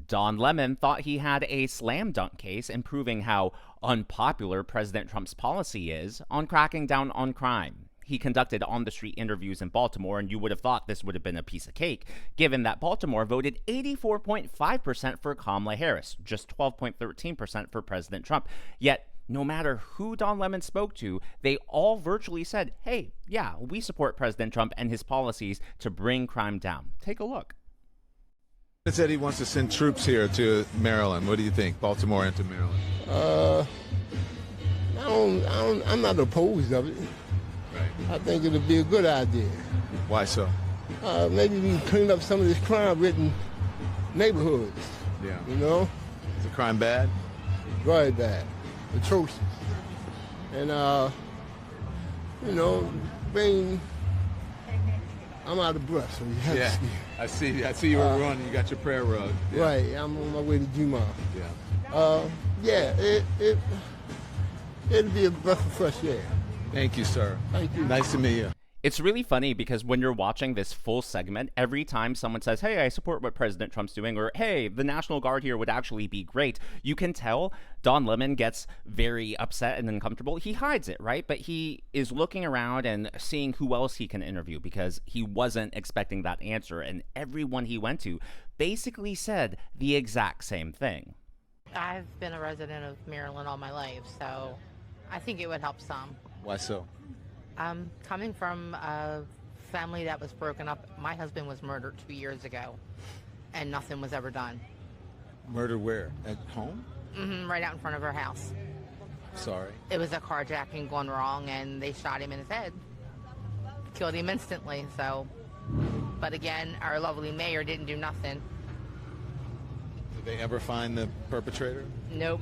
Don Lemon thought he had a slam dunk case in proving how unpopular President Trump's policy is on cracking down on crime. He conducted on-the-street interviews in Baltimore, and you would have thought this would have been a piece of cake, given that Baltimore voted 84.5% for Kamala Harris, just 12.13% for President Trump. Yet, no matter who Don Lemon spoke to, they all virtually said, hey, yeah, we support President Trump and his policies to bring crime down. Take a look. He said he wants to send troops here to Maryland. What do you think, Baltimore into Maryland? I'm not opposed of it. Right. I think it'll be a good idea. Why so? Maybe we can clean up some of this crime-ridden neighborhoods. Yeah. You know? Is the crime bad? Very bad. Atrocious. And, I'm out of breath, so you have Yeah. to see. I see you were running. You got your prayer rug. Yeah. Right, I'm on my way to Juma. Yeah. It'll be a breath of fresh air. Thank you, sir. Thank you. Nice to meet you. It's really funny because when you're watching this full segment, every time someone says, hey, I support what President Trump's doing, or hey, the National Guard here would actually be great, you can tell Don Lemon gets very upset and uncomfortable. He hides it, right? But he is looking around and seeing who else he can interview because he wasn't expecting that answer. And everyone he went to basically said the exact same thing. I've been a resident of Maryland all my life, so I think it would help some. Why so? Coming from a family that was broken up, my husband was murdered 2 years ago, and nothing was ever done. Murder where? At home? Right out in front of our house. Sorry. It was a carjacking gone wrong, and they shot him in his head. Killed him instantly, so. But again, our lovely mayor didn't do nothing. Did they ever find the perpetrator? Nope.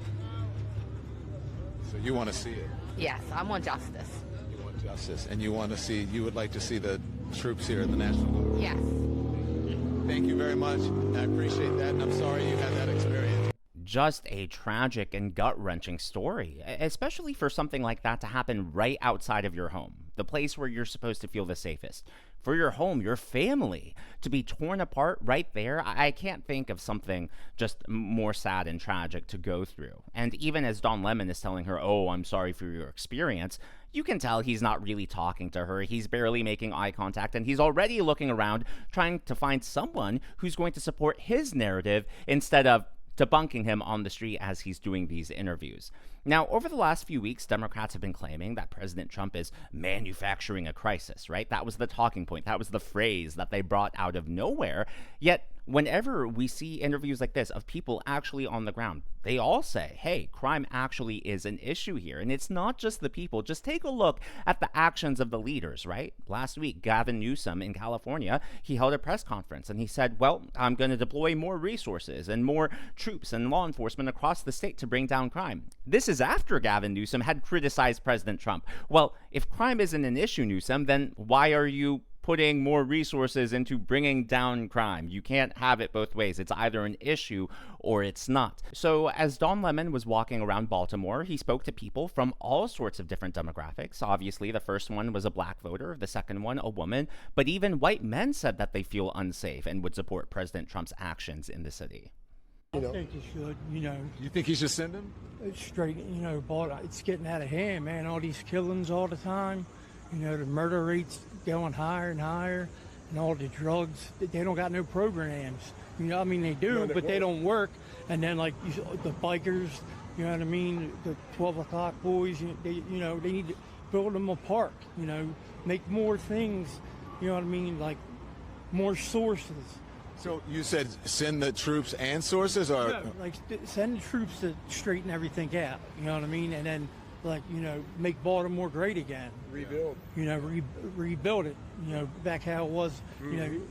So you want to see it? Yes, I want justice. You want justice, and you would like to see the troops here at the National Guard. Yes. Thank you very much. I appreciate that, and I'm sorry you had that experience. Just a tragic and gut-wrenching story, especially for something like that to happen right outside of your home, the place where you're supposed to feel the safest. For your home, your family, to be torn apart right there, I can't think of something just more sad and tragic to go through. And even as Don Lemon is telling her, oh, I'm sorry for your experience, you can tell he's not really talking to her. He's barely making eye contact, and he's already looking around trying to find someone who's going to support his narrative instead of debunking him on the street as he's doing these interviews. Now, over the last few weeks, Democrats have been claiming that President Trump is manufacturing a crisis, right? That was the talking point. That was the phrase that they brought out of nowhere. Yet, whenever we see interviews like this of people actually on the ground, they all say, hey, crime actually is an issue here. And it's not just the people. Just take a look at the actions of the leaders, right? Last week, Gavin Newsom in California, he held a press conference and he said, well, I'm going to deploy more resources and more troops and law enforcement across the state to bring down crime. This is after Gavin Newsom had criticized President Trump. Well, if crime isn't an issue, Newsom, then why are you putting more resources into bringing down crime? You can't have it both ways. It's either an issue or it's not. So as Don Lemon was walking around Baltimore, he spoke to people from all sorts of different demographics. Obviously, the first one was a black voter, the second one a woman, but even white men said that they feel unsafe and would support President Trump's actions in the city. I think you should, You think he should send him? it's straight, but it's getting out of hand, man. All these killings all the time, the murder rates going higher and higher, and all the drugs, they don't got no programs. They do, but they don't work. And then, like, the bikers, the 12 o'clock boys, they need to build them a park, make more things, like more sources. So you said send the troops and sources, or No, like send the troops to straighten everything out, and then make Baltimore great again. Rebuild. Rebuild it, back how it was,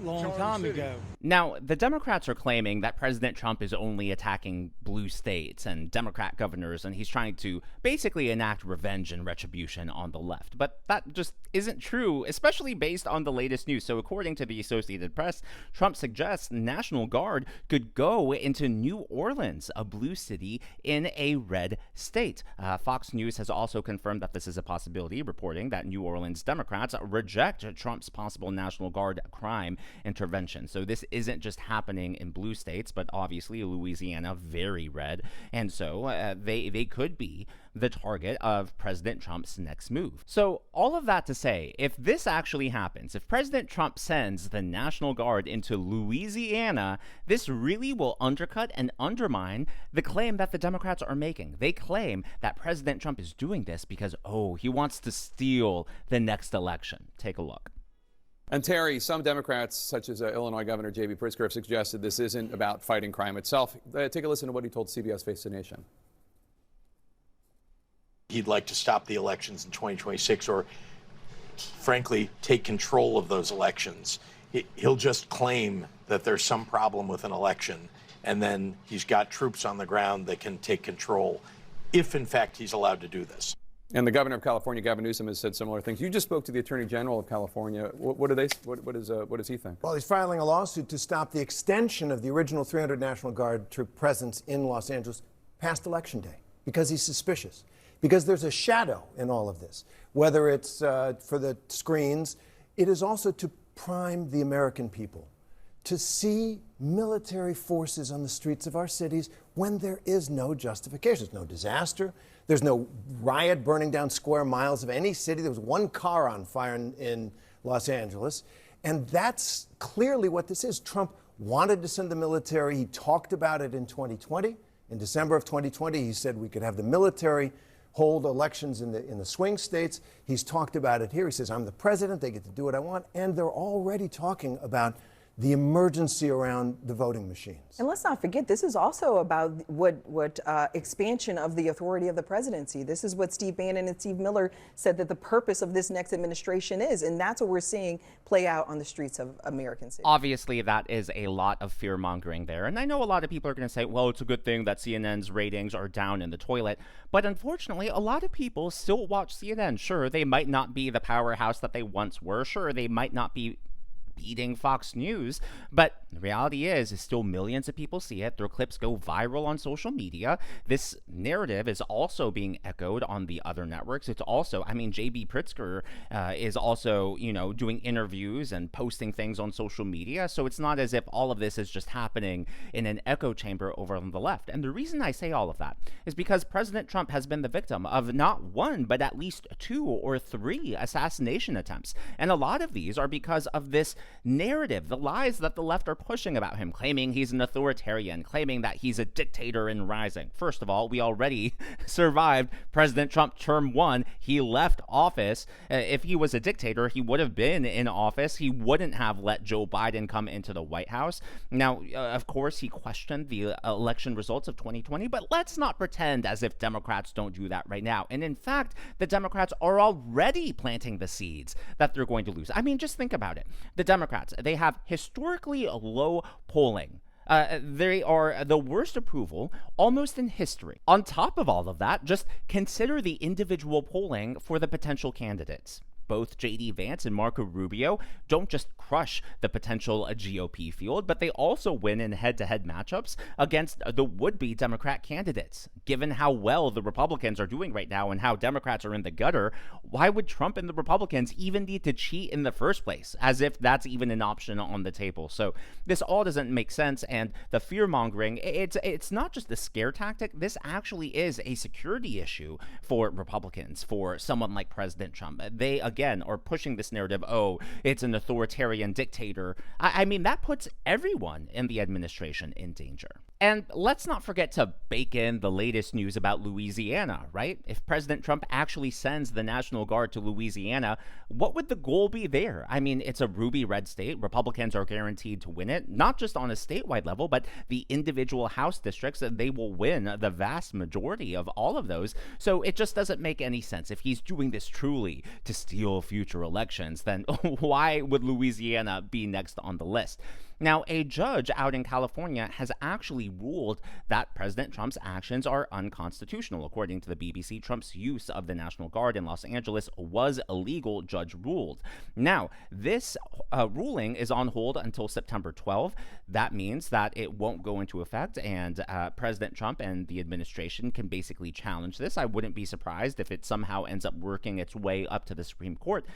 long time ago. Now, the Democrats are claiming that President Trump is only attacking blue states and Democrat governors, and he's trying to basically enact revenge and retribution on the left. But that just isn't true, especially based on the latest news. So according to the Associated Press, Trump suggests the National Guard could go into New Orleans, a blue city in a red state. Fox News has also confirmed that this is a possibility, reporting that New Orleans Democrats reject Trump's Trump's possible National Guard crime intervention. So this isn't just happening in blue states, but obviously Louisiana, very red. And so they could be the target of President Trump's next move. So all of that to say, if this actually happens, if President Trump sends the National Guard into Louisiana, this really will undercut and undermine the claim that the Democrats are making. They claim that President Trump is doing this because, he wants to steal the next election. Take a look. And Terry, some Democrats, such as Illinois Governor J.B. Pritzker, have suggested this isn't about fighting crime itself. Take a listen to what he told CBS Face the Nation. He'd like to stop the elections in 2026 or, frankly, take control of those elections. He'll just claim that there's some problem with an election, and then he's got troops on the ground that can take control if, in fact, he's allowed to do this. And the governor of California, Gavin Newsom, has said similar things. You just spoke to the Attorney General of California. What does he think? Well, he's filing a lawsuit to stop the extension of the original 300 National Guard troop presence in Los Angeles past Election Day because he's suspicious. Because there's a shadow in all of this. Whether it's for the screens, it is also to prime the American people to see military forces on the streets of our cities when there is no justification. There's no disaster. There's no riot burning down square miles of any city. There was one car on fire in Los Angeles. And that's clearly what this is. Trump wanted to send the military. He talked about it in 2020. In December of 2020, he said we could have the military hold elections in the swing states. He's talked about it here. He says, I'm the president. They get to do what I want. And they're already talking about the emergency around the voting machines. And let's not forget, this is also about what expansion of the authority of the presidency. This is what Steve Bannon and Steve Miller said that the purpose of this next administration is. And that's what we're seeing play out on the streets of American cities. Obviously, that is a lot of fear-mongering there. And I know a lot of people are going to say, well, it's a good thing that CNN's ratings are down in the toilet. But unfortunately, a lot of people still watch CNN. Sure, they might not be the powerhouse that they once were. Sure, they might not be beating Fox News, but the reality is still millions of people see it. Their clips go viral on social media. This narrative is also being echoed on the other networks. It's also, J.B. Pritzker is also, doing interviews and posting things on social media. So it's not as if all of this is just happening in an echo chamber over on the left. And the reason I say all of that is because President Trump has been the victim of not one, but at least 2 or 3 assassination attempts. And a lot of these are because of this narrative, the lies that the left are pushing about him, claiming he's an authoritarian, claiming that he's a dictator in rising. First of all, we already survived President Trump term 1. He left office. If he was a dictator, he would have been in office. He wouldn't have let Joe Biden come into the White House. Now, of course, he questioned the election results of 2020, but let's not pretend as if Democrats don't do that right now. And in fact, the Democrats are already planting the seeds that they're going to lose. Just think about it. The Democrats, they have historically low polling. They are the worst approval almost in history. On top of all of that, just consider the individual polling for the potential candidates. Both J.D. Vance and Marco Rubio don't just crush the potential GOP field, but they also win in head-to-head matchups against the would-be Democrat candidates. Given how well the Republicans are doing right now and how Democrats are in the gutter, why would Trump and the Republicans even need to cheat in the first place, as if that's even an option on the table? So this all doesn't make sense, and the fear-mongering, it's not just a scare tactic. This actually is a security issue for Republicans, for someone like President Trump. They, again, are pushing this narrative, it's an authoritarian dictator. That puts everyone in the administration in danger. And let's not forget to bake in the latest news about Louisiana, right? If President Trump actually sends the National Guard to Louisiana, what would the goal be there? It's a ruby red state. Republicans are guaranteed to win it, not just on a statewide level, but the individual House districts, they will win the vast majority of all of those. So it just doesn't make any sense. If he's doing this truly to steal future elections, then why would Louisiana be next on the list? Now, a judge out in California has actually ruled that President Trump's actions are unconstitutional. According to the BBC, Trump's use of the National Guard in Los Angeles was illegal, judge ruled. Now, this ruling is on hold until September 12th. That means that it won't go into effect, and President Trump and the administration can basically challenge this. I wouldn't be surprised if it somehow ends up working its way up to the Supreme Court.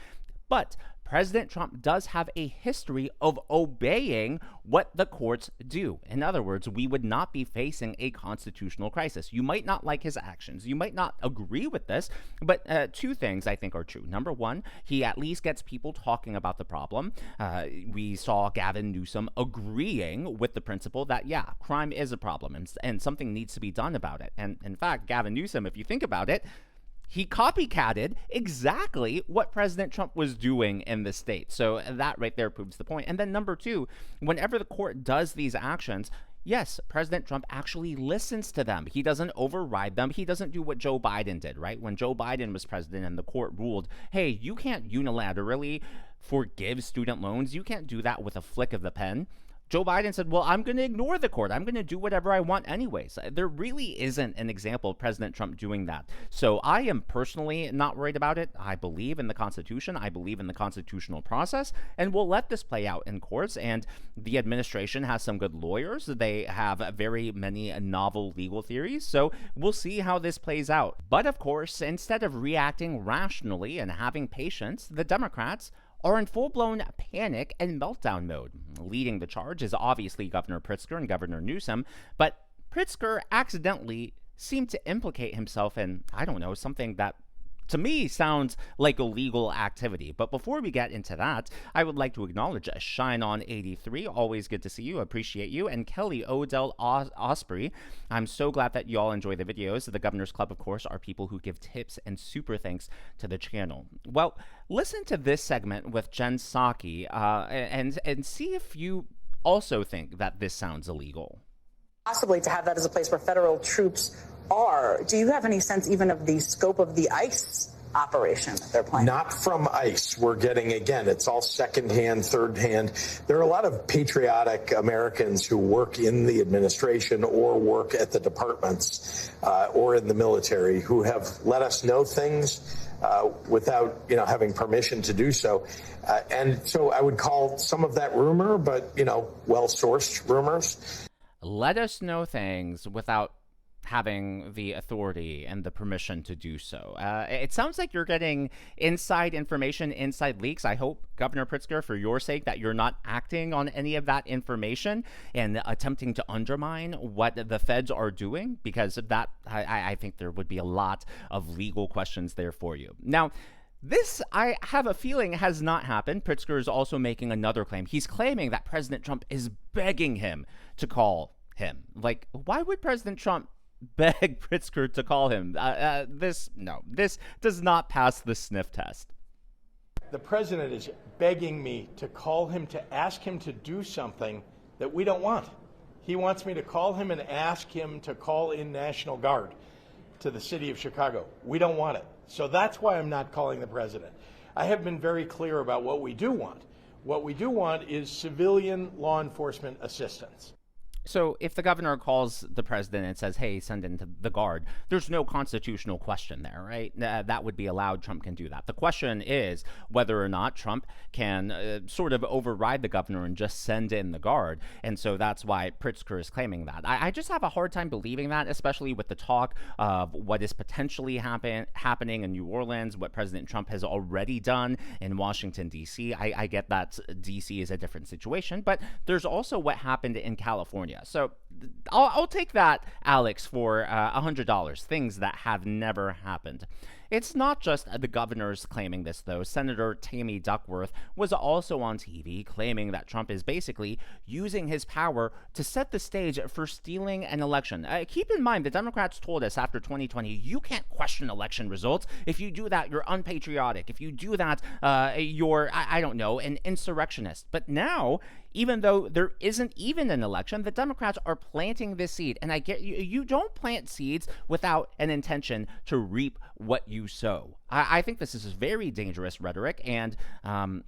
But President Trump does have a history of obeying what the courts do. In other words, we would not be facing a constitutional crisis. You might not like his actions. You might not agree with this, but two things I think are true. Number one, he at least gets people talking about the problem. We saw Gavin Newsom agreeing with the principle that, yeah, crime is a problem and something needs to be done about it. And in fact, Gavin Newsom, if you think about it, he copycatted exactly what President Trump was doing in the state. So that right there proves the point. And then number two, whenever the court does these actions, yes, President Trump actually listens to them. He doesn't override them. He doesn't do what Joe Biden did, right? When Joe Biden was president and the court ruled, hey, you can't unilaterally forgive student loans. You can't do that with a flick of the pen. Joe Biden said, well, I'm going to ignore the court. I'm going to do whatever I want anyways. There really isn't an example of President Trump doing that. So I am personally not worried about it. I believe in the Constitution. I believe in the constitutional process, and we'll let this play out in courts. And the administration has some good lawyers. They have very many novel legal theories. So we'll see how this plays out. But of course, instead of reacting rationally and having patience, the Democrats are in full-blown panic and meltdown mode. Leading the charge is obviously Governor Pritzker and Governor Newsom, but Pritzker accidentally seemed to implicate himself in, I don't know, something that to me sounds like illegal activity. But before we get into that, I would like to acknowledge Shine On 83. Always good to see you. Appreciate you. And Kelly Odell Osprey. I'm so glad that you all enjoy the videos. The Governor's Club, of course, are people who give tips and super thanks to the channel. Well, listen to this segment with Jen Psaki and see if you also think that this sounds illegal. Possibly to have that as a place where federal troops are. Do you have any sense even of the scope of the ICE operation that they're planning? Not from ICE. We're getting, again, it's all secondhand, third-hand. There are a lot of patriotic Americans who work in the administration or work at the departments or in the military who have let us know things without, having permission to do so. And so I would call some of that rumor, but, well-sourced rumors. Let us know things without having the authority and the permission to do so. It sounds like you're getting inside information, inside leaks. I hope, Governor Pritzker, for your sake, that you're not acting on any of that information and attempting to undermine what the feds are doing, because of that, I think there would be a lot of legal questions there for you. Now, this, I have a feeling, has not happened. Pritzker is also making another claim. He's claiming that President Trump is begging him to call him. Like, why would President Trump beg Pritzker to call him? This does not pass the sniff test. The president is begging me to call him to ask him to do something that we don't want. He wants me to call him and ask him to call in National Guard to the city of Chicago. We don't want it. So that's why I'm not calling the president. I have been very clear about what we do want. What we do want is civilian law enforcement assistance. So if the governor calls the president and says, hey, send in to the guard, there's no constitutional question there, right? That would be allowed. Trump can do that. The question is whether or not Trump can sort of override the governor and just send in the guard. And so that's why Pritzker is claiming that. I just have a hard time believing that, especially with the talk of what is potentially happening in New Orleans, what President Trump has already done in Washington, D.C. I get that D.C. is a different situation, but there's also what happened in California. So I'll take that, Alex, for $100, things that have never happened. It's not just the governors claiming this, though. Senator Tammy Duckworth was also on TV claiming that Trump is basically using his power to set the stage for stealing an election. Keep in mind, the Democrats told us after 2020, you can't question election results. If you do that, you're unpatriotic. If you do that, you're, I don't know, an insurrectionist. But now, even though there isn't even an election, the Democrats are planting this seed. And I get you don't plant seeds without an intention to reap what you sow. I think this is very dangerous rhetoric, and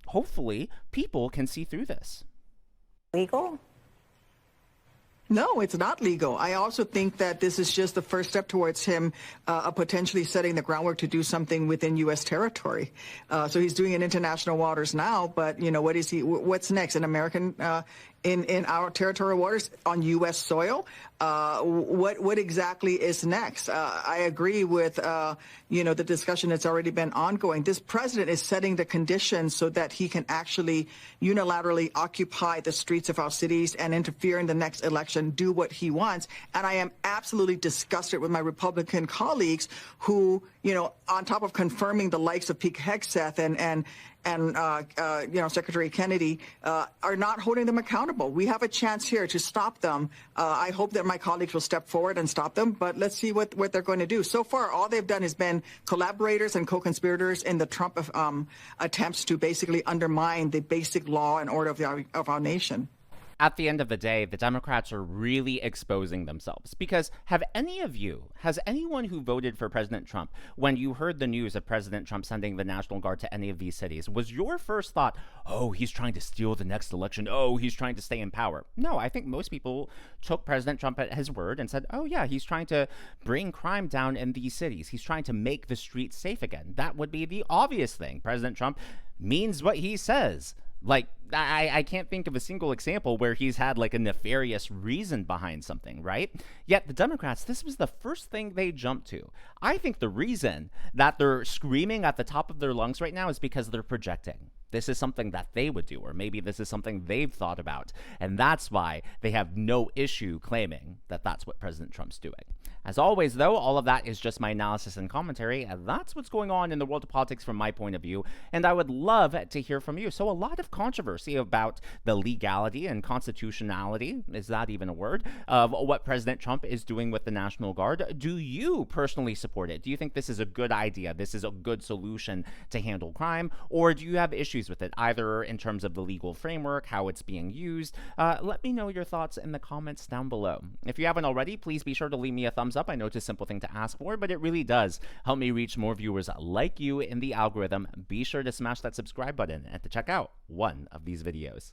hopefully people can see through this. Legal? No, it's not legal. I also think that this is just the first step towards him potentially setting the groundwork to do something within U.S. territory. So he's doing it in international waters now, but, what is he? What's next? An American in our territorial waters on U.S. soil. What exactly is next? I agree with the discussion that's already been ongoing. This president is setting the conditions so that he can actually unilaterally occupy the streets of our cities and interfere in the next election, do what he wants. And I am absolutely disgusted with my Republican colleagues who, on top of confirming the likes of Pete Hegseth and Secretary Kennedy, are not holding them accountable. We have a chance here to stop them. I hope that my colleagues will step forward and stop them, but let's see what they're going to do. So far, all they've done has been collaborators and co-conspirators in the Trump attempts to basically undermine the basic law and order of our nation. At the end of the day, the Democrats are really exposing themselves because has anyone who voted for President Trump, when you heard the news of President Trump sending the National Guard to any of these cities, was your first thought, oh, he's trying to steal the next election, oh, he's trying to stay in power? No, I think most people took President Trump at his word and said, oh yeah, he's trying to bring crime down in these cities. He's trying to make the streets safe again. That would be the obvious thing. President Trump means what he says. Like, I can't think of a single example where he's had like a nefarious reason behind something, right? Yet the Democrats, this was the first thing they jumped to. I think the reason that they're screaming at the top of their lungs right now is because they're projecting. This is something that they would do, or maybe this is something they've thought about. And that's why they have no issue claiming that that's what President Trump's doing. As always, though, all of that is just my analysis and commentary, and that's what's going on in the world of politics from my point of view, and I would love to hear from you. So a lot of controversy about the legality and constitutionality, is that even a word, of what President Trump is doing with the National Guard. Do you personally support it? Do you think this is a good idea? This is a good solution to handle crime? Or do you have issues with it, either in terms of the legal framework, how it's being used? Let me know your thoughts in the comments down below. If you haven't already, please be sure to leave me a thumbs up. I know it's a simple thing to ask for, but it really does help me reach more viewers like you in the algorithm. Be sure to smash that subscribe button and to check out one of these videos.